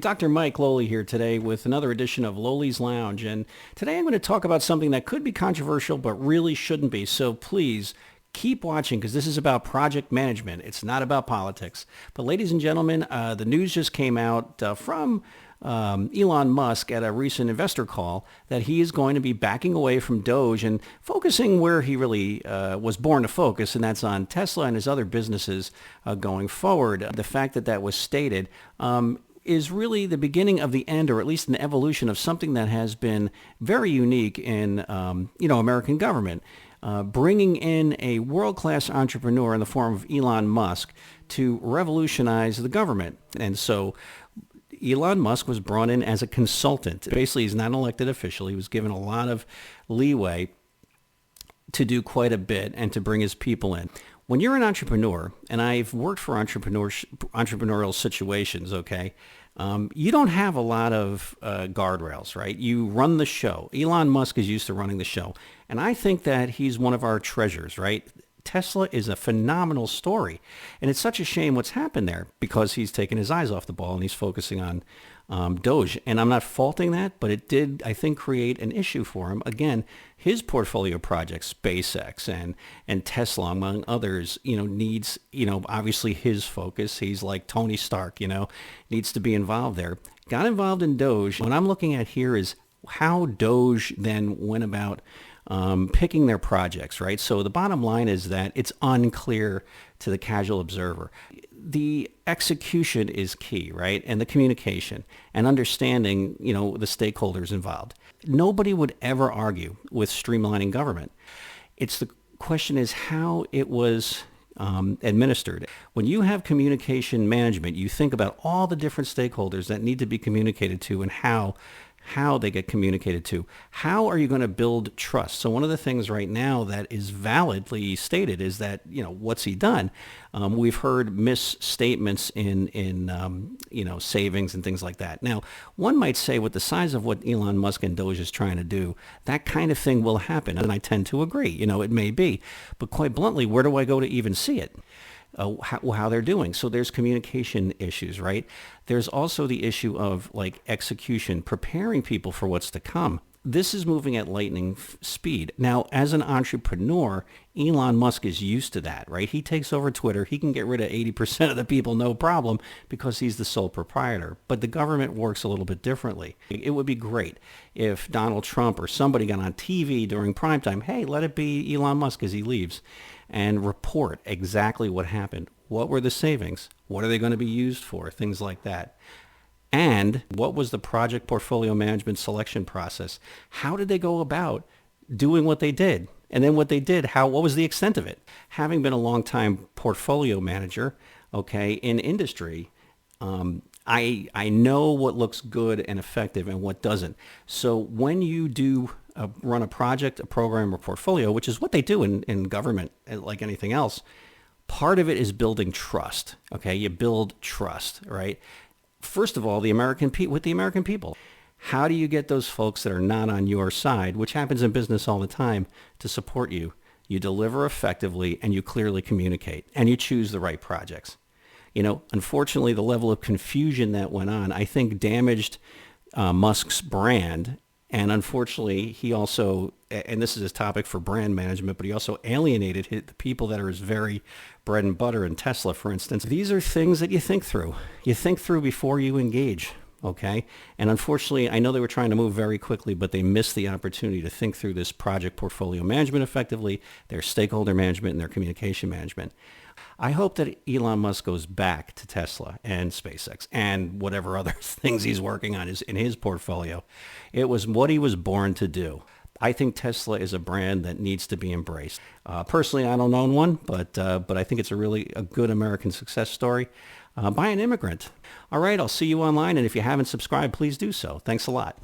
Dr. Mike Lohle here today with another edition of Lowly's Lounge. And today I'm going to talk about something that could be controversial but really shouldn't be. So please keep watching because this is about project management. It's not about politics. But ladies and gentlemen, the news just came out from Elon Musk at a recent investor call that he is going to be backing away from DOGE and focusing where he really was born to focus, and that's on Tesla and his other businesses going forward. The fact that that was stated is really the beginning of the end, or at least an evolution of something that has been very unique in American government. Bringing in a world-class entrepreneur in the form of Elon Musk to revolutionize the government. And so Elon Musk was brought in as a consultant. Basically, he's not an elected official. He was given a lot of leeway to do quite a bit and to bring his people in. When you're an entrepreneur, and I've worked for entrepreneurial situations, okay, you don't have a lot of guardrails, right? You run the show. Elon Musk is used to running the show. And I think that he's one of our treasures, right? Tesla is a phenomenal story. And it's such a shame what's happened there because he's taken his eyes off the ball and he's focusing on DOGE. And I'm not faulting that, but it did, I think, create an issue for him. Again, his portfolio projects, SpaceX and Tesla, among others, needs, obviously his focus. He's like Tony Stark, needs to be involved there. Got involved in DOGE. What I'm looking at here is how DOGE then went about picking their projects, right? So the bottom line is that it's unclear to the casual observer. The execution is key, right? And the communication and understanding, the stakeholders involved. Nobody would ever argue with streamlining government. The question is how it was administered. When you have communication management, you think about all the different stakeholders that need to be communicated to and how they get communicated to. How are you going to build trust? So one of the things right now that is validly stated is that, what's he done? We've heard misstatements in savings and things like that. Now, one might say with the size of what Elon Musk and DOGE is trying to do, that kind of thing will happen. And I tend to agree, it may be. But quite bluntly, where do I go to even see it? How they're doing. So there's communication issues, right? There's also the issue of execution, preparing people for what's to come. This is moving at lightning speed. Now, as an entrepreneur, Elon Musk is used to that, right? He takes over Twitter. He can get rid of 80% of the people, no problem, because he's the sole proprietor. But the government works a little bit differently. It would be great if Donald Trump or somebody got on TV during primetime, hey, let it be Elon Musk as he leaves, and report exactly what happened. What were the savings? What are they going to be used for? Things like that. And what was the project portfolio management selection process? How did they go about doing what they did? And then what they did, what was the extent of it? Having been a long-time portfolio manager, okay, in industry, I know what looks good and effective and what doesn't. So when you do run a project, a program, or portfolio, which is what they do in government, like anything else, part of it is building trust. Okay, you build trust, right? First of all, with the American people. How do you get those folks that are not on your side, which happens in business all the time, to support you? You deliver effectively and you clearly communicate and you choose the right projects. Unfortunately, the level of confusion that went on, I think, damaged Musk's brand. And unfortunately, he also, and this is his topic for brand management, but he also alienated the people that are his very bread and butter in Tesla, for instance. These are things that you think through. You think through before you engage, okay? And unfortunately, I know they were trying to move very quickly, but they missed the opportunity to think through this project portfolio management effectively, their stakeholder management, and their communication management. I hope that Elon Musk goes back to Tesla and SpaceX and whatever other things he's working on in his portfolio. It was what he was born to do. I think Tesla is a brand that needs to be embraced. Personally, I don't own one, but I think it's a good American success story by an immigrant. All right, I'll see you online, and if you haven't subscribed, please do so. Thanks a lot.